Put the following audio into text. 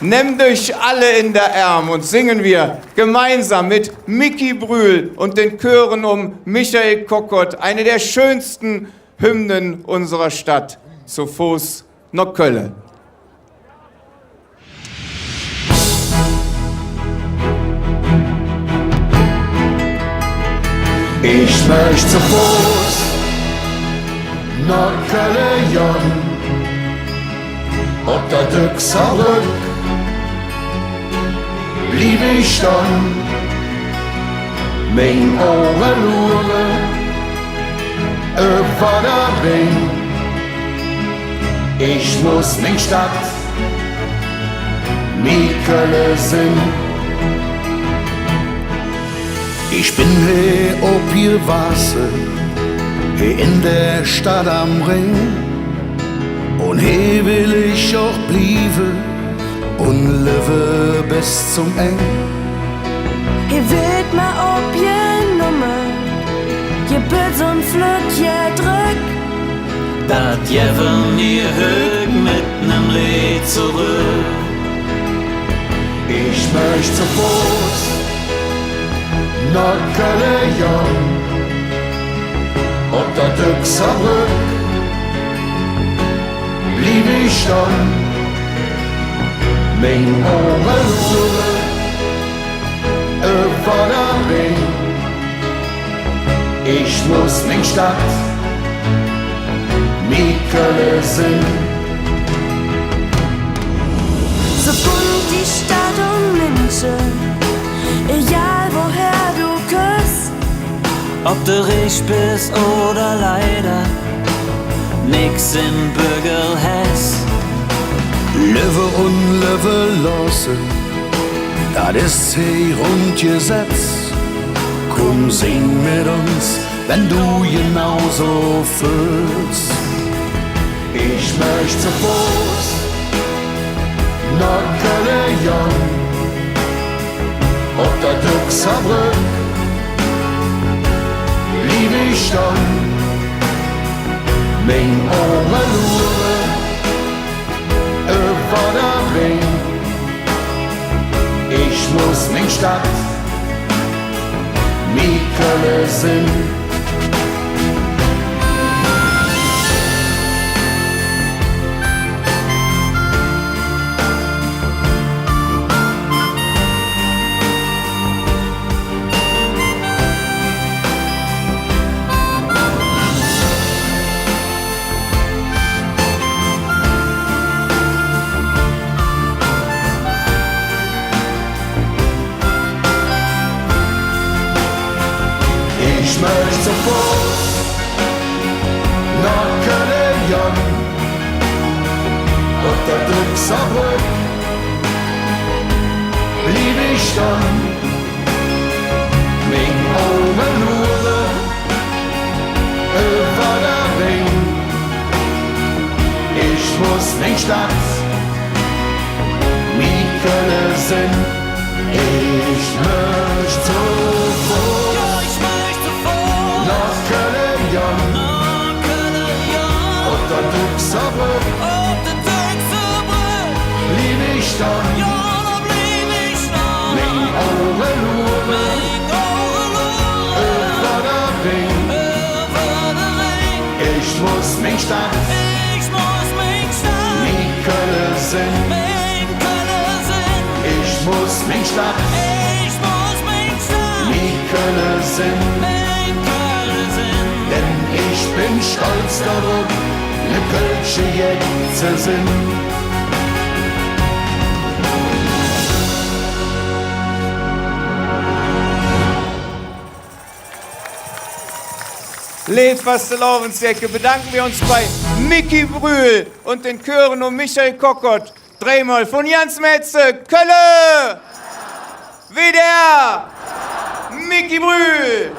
Nehmt euch alle in der Arm und singen wir gemeinsam mit Micky Brühl und den Chören um Michael Kockott eine der schönsten Hymnen unserer Stadt, zu Fuß nach Köln. Ich möchte zu Fuß nach Köln, ob der Düxer Rück blieb ich dann, mein Ohren lure, über der Ring. Ich muss min Stadt, mi Köln sinn. Ich bin he ob ihr Wasser, he in der Stadt am Ring. Und he will ich auch blieben und lebe bis zum Eng. He wird ma ob je Nummer, je Bild und Flut, je Drück. Dat jeven ihr hög mit nem Lied zurück. Ich möchte zu Fuß nach Köln, ob der Düxer Rück blieb ich dann, mein Ohren lure, über der Ring. Ich muss min Stadt, mi Köln sinn. So bunt die Stadt und Menschen, egal woher du küsst. Ob du reich bist oder leider, nix in Bürgerhess. Leve und leve lassen, das ist hier Grundgesetz. Komm, sing mit uns, wenn du genauso fühlst. Ich möchte zu Fuß nach Köln, ob der Düxer Rück blieb ich dann, mein Ohren lure, über der Ring. Ich muss min Stadt, mi Köln sinn. Ich möchte zu Fuß nach Köln, ob der Düxer Rück blieb ich dann, mein Ohren lure, über der Ring. Ich muss min Stadt, mi Köln sinn. Ich möchte zu Fuß nach Köln, ob der Düxer Rück blieb ich dann, mein Ohren lure, über der Ring. Ich muss min Stadt, mi Köln sinn. Ich muss min Stadt, mi Köln sinn. Denn ich bin stolz darauf, ne Kölsche jetzt sind. Lied Fastelovensjacke bedanken wir uns bei Micky Brühl und den Chören um Michael Kockott. Dreimal von Jans Metze, Kölle! WDR! Micky Brühl!